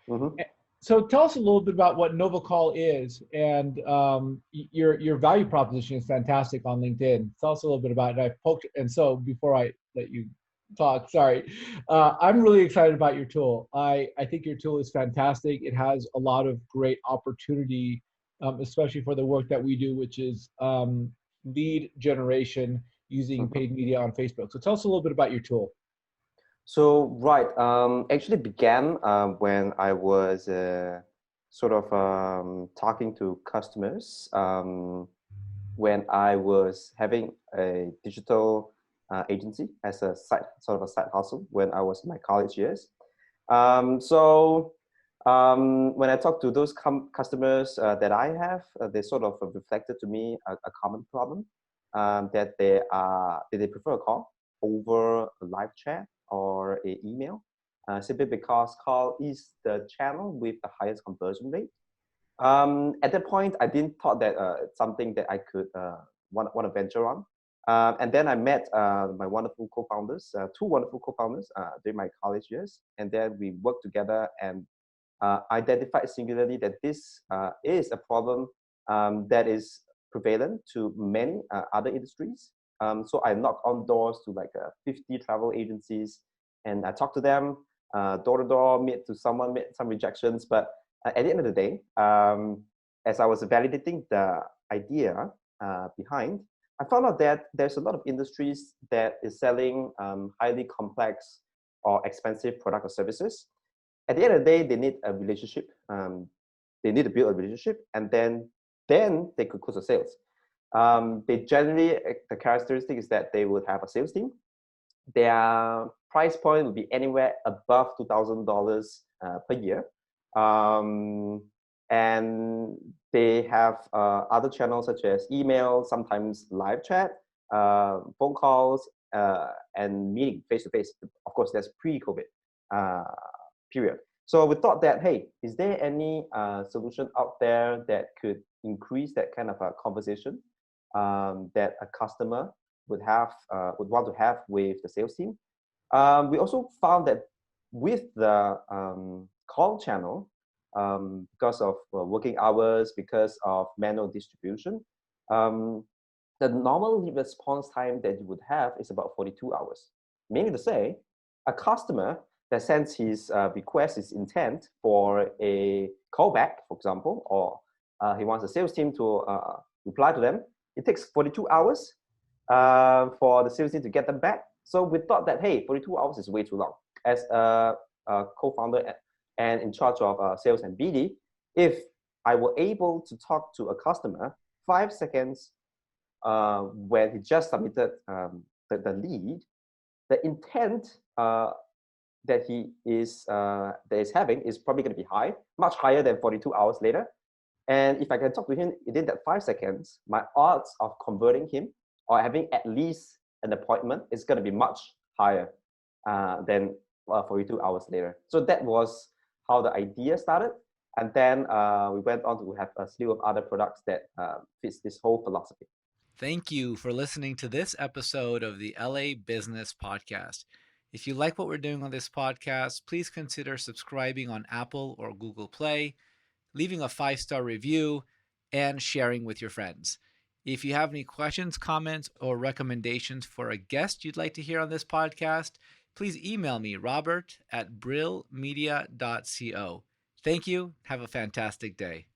Hmm. So tell us a little bit about what Novocall is, and your value proposition is fantastic on LinkedIn. Tell us a little bit about it. I poked, and so before I let you talk, sorry, I'm really excited about your tool. I think your tool is fantastic. It has a lot of great opportunity, especially for the work that we do, which is lead generation using Hmm. paid media on Facebook. So tell us a little bit about your tool. So right, actually began when I was sort of talking to customers when I was having a digital agency as a sort of a side hustle when I was in my college years. When I talk to those customers that I have, they sort of reflected to me a common problem that they prefer a call over a live chat or a email, simply because call is the channel with the highest conversion rate. At that point, I didn't thought that it's something that I could want to venture on. And then I met my wonderful co-founders, two wonderful co-founders during my college years, and then we worked together and identified singularly that this is a problem that is prevalent to many other industries. So I knocked on doors to like 50 travel agencies, and I talked to them door to door, meet some rejections, but at the end of the day, as I was validating the idea behind, I found out that there's a lot of industries that is selling highly complex or expensive product or services. At the end of the day, they need a relationship. They need to build a relationship, and then they could close the sales. They generally the characteristic is that they would have a sales team. Their price point would be anywhere above $2,000 per year, um, and they have other channels such as email, sometimes live chat, phone calls, and meeting face to face. Of course, that's pre-COVID uh, period. So we thought that, hey, is there any solution out there that could increase that kind of a conversation that a customer would want to have with the sales team? We also found that with the call channel, because of working hours, because of manual distribution, um, the normal response time that you would have is about 42 hours. Meaning to say, a customer that sends his request, his intent for a callback, for example, or he wants the sales team to reply to them, it takes 42 hours for the sales team to get them back. So we thought that, hey, 42 hours is way too long. As a co-founder and in charge of sales and BD, if I were able to talk to a customer 5 seconds when he just submitted the lead, the intent that is having is probably going to be high, much higher than 42 hours later. And if I can talk to him within that 5 seconds, my odds of converting him or having at least an appointment is going to be much higher than 42 hours later. So that was how the idea started. And then we went on to have a slew of other products that fits this whole philosophy. Thank you for listening to this episode of the LA Business Podcast. If you like what we're doing on this podcast, please consider subscribing on Apple or Google Play, leaving a 5-star review, and sharing with your friends. If you have any questions, comments, or recommendations for a guest you'd like to hear on this podcast, please email me, robert@brillmedia.co. Thank you. Have a fantastic day.